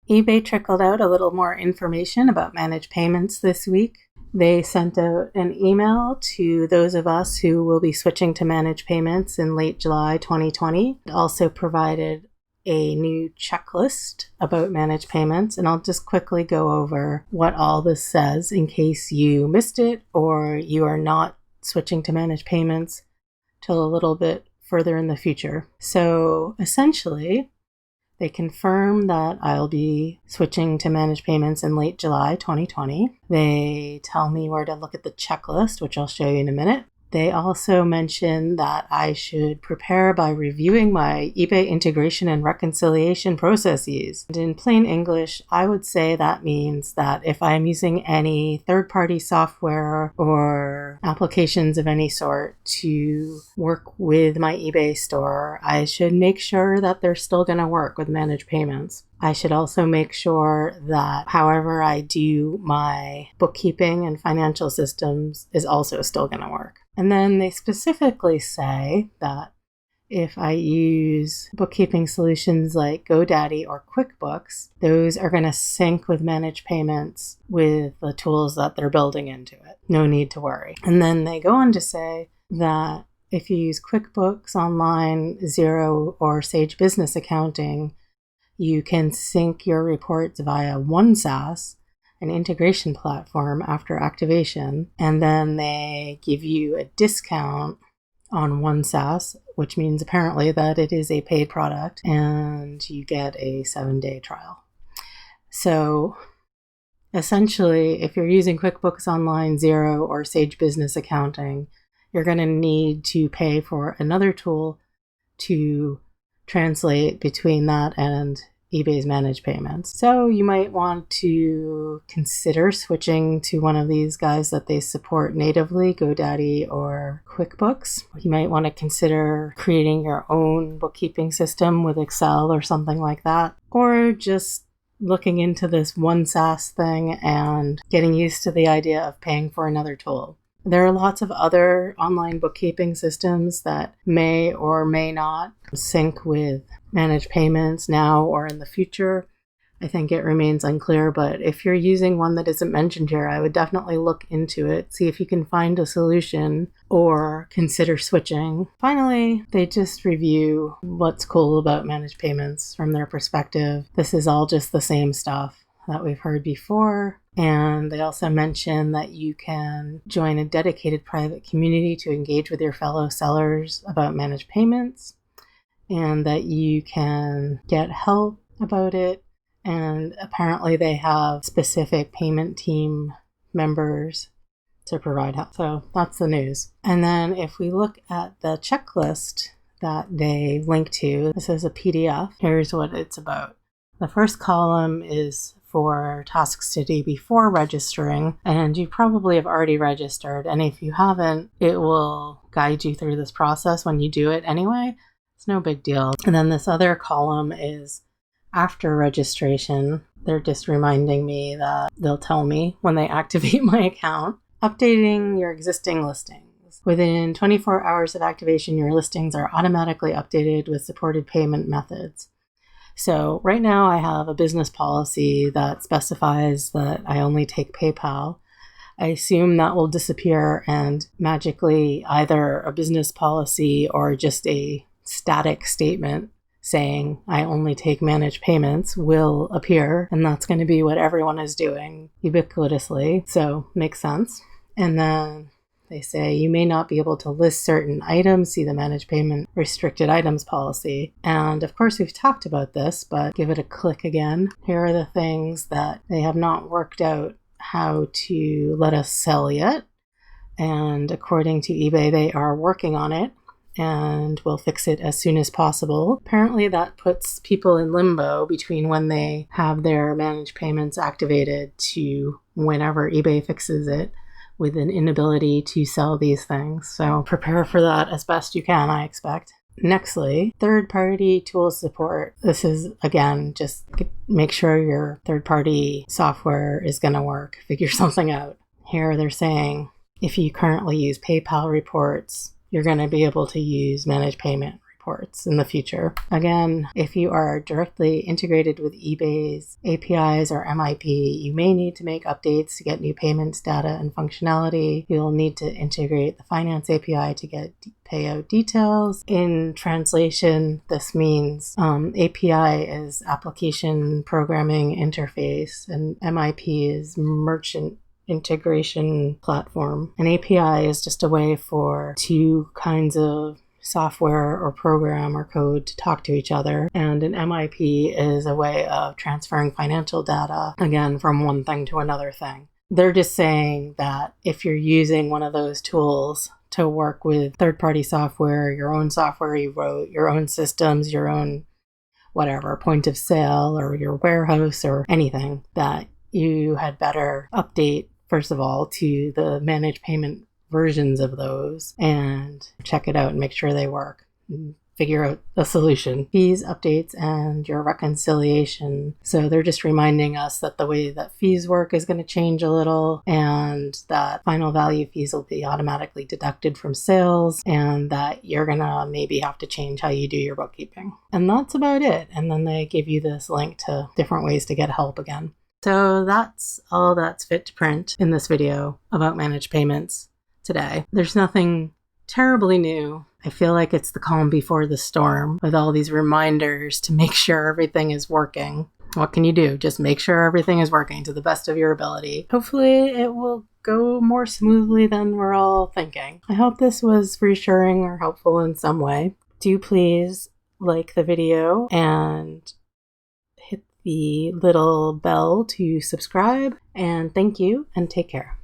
eBay trickled out a little more information about managed payments this week. They sent out an email to those of us who will be switching to managed payments in late July 2020. It also provided a new checklist about managed payments, and I'll just quickly go over what all this says in case you missed it or you are not switching to managed payments till a little bit further in the future. So essentially, they confirm that I'll be switching to managed payments in late July 2020. They tell me where to look at the checklist, which I'll show you in a minute. They also mention that I should prepare by reviewing my eBay integration and reconciliation processes. And in plain English, I would say that means that if I'm using any third-party software or applications of any sort to work with my eBay store, I should make sure that they're still going to work with managed payments. I should also make sure that however I do my bookkeeping and financial systems is also still going to work. And then they specifically say that if I use bookkeeping solutions like GoDaddy or QuickBooks, those are going to sync with managed payments with the tools that they're building into it. No need to worry. And then they go on to say that if you use QuickBooks Online, Xero, or Sage Business Accounting, you can sync your reports via OneSAS, an integration platform, after activation, and then they give you a discount on OneSAS, which means apparently that it is a paid product, and you get a 7-day trial. So essentially, if you're using QuickBooks Online, Xero, or Sage Business Accounting, you're going to need to pay for another tool to translate between that and eBay's managed payments. So you might want to consider switching to one of these guys that they support natively, GoDaddy or QuickBooks. You might want to consider creating your own bookkeeping system with Excel or something like that, or just looking into this OneSAS thing and getting used to the idea of paying for another tool. There are lots of other online bookkeeping systems that may or may not sync with managed payments now or in the future. I think it remains unclear, but if you're using one that isn't mentioned here, I would definitely look into it, see if you can find a solution or consider switching. Finally, they just review what's cool about managed payments from their perspective. This is all just the same stuff that we've heard before. And they also mention that you can join a dedicated private community to engage with your fellow sellers about managed payments, and that you can get help about it. And apparently they have specific payment team members to provide help. So that's the news. And then if we look at the checklist that they link to, this is a PDF. Here's what it's about. The first column is for tasks to do before registering, and you probably have already registered, and if you haven't, it will guide you through this process when you do it anyway. It's no big deal. And then this other column is after registration. They're just reminding me that they'll tell me when they activate my account. Updating your existing listings. Within 24 hours of activation, your listings are automatically updated with supported payment methods. So right now I have a business policy that specifies that I only take PayPal. I assume that will disappear and magically either a business policy or just a static statement saying I only take managed payments will appear, and that's going to be what everyone is doing ubiquitously. So makes sense. And then they say you may not be able to list certain items, see the managed payment restricted items policy. And of course, we've talked about this, but give it a click again. Here are the things that they have not worked out how to let us sell yet. And according to eBay, they are working on it and will fix it as soon as possible. Apparently, that puts people in limbo between when they have their managed payments activated to whenever eBay fixes it, with an inability to sell these things. So prepare for that as best you can, I expect. Nextly, third-party tool support. This is, again, just make sure your third-party software is going to work. Figure something out. Here they're saying if you currently use PayPal reports, you're going to be able to use managed payment reports in the future. Again, if you are directly integrated with eBay's APIs or MIP, you may need to make updates to get new payments data and functionality. You'll need to integrate the Finance API to get payout details. In translation, this means API is Application Programming Interface, and MIP is Merchant Integration Platform. An API is just a way for two kinds of software or program or code to talk to each other, and an MIP is a way of transferring financial data, again, from one thing to another thing. They're just saying that if you're using one of those tools to work with third-party software, your own software you wrote, your own systems, your own whatever, point of sale or your warehouse or anything, that you had better update, first of all, to the managed payment versions of those and check it out and make sure they work. And figure out the solution, fees, updates, and your reconciliation. So they're just reminding us that the way that fees work is going to change a little, and that final value fees will be automatically deducted from sales, and that you're going to maybe have to change how you do your bookkeeping. And that's about it. And then they give you this link to different ways to get help again. So that's all that's fit to print in this video about managed payments today. There's nothing terribly new. I feel like it's the calm before the storm with all these reminders to make sure everything is working. What can you do? Just make sure everything is working to the best of your ability. Hopefully it will go more smoothly than we're all thinking. I hope this was reassuring or helpful in some way. Do please like the video and hit the little bell to subscribe. And thank you and take care.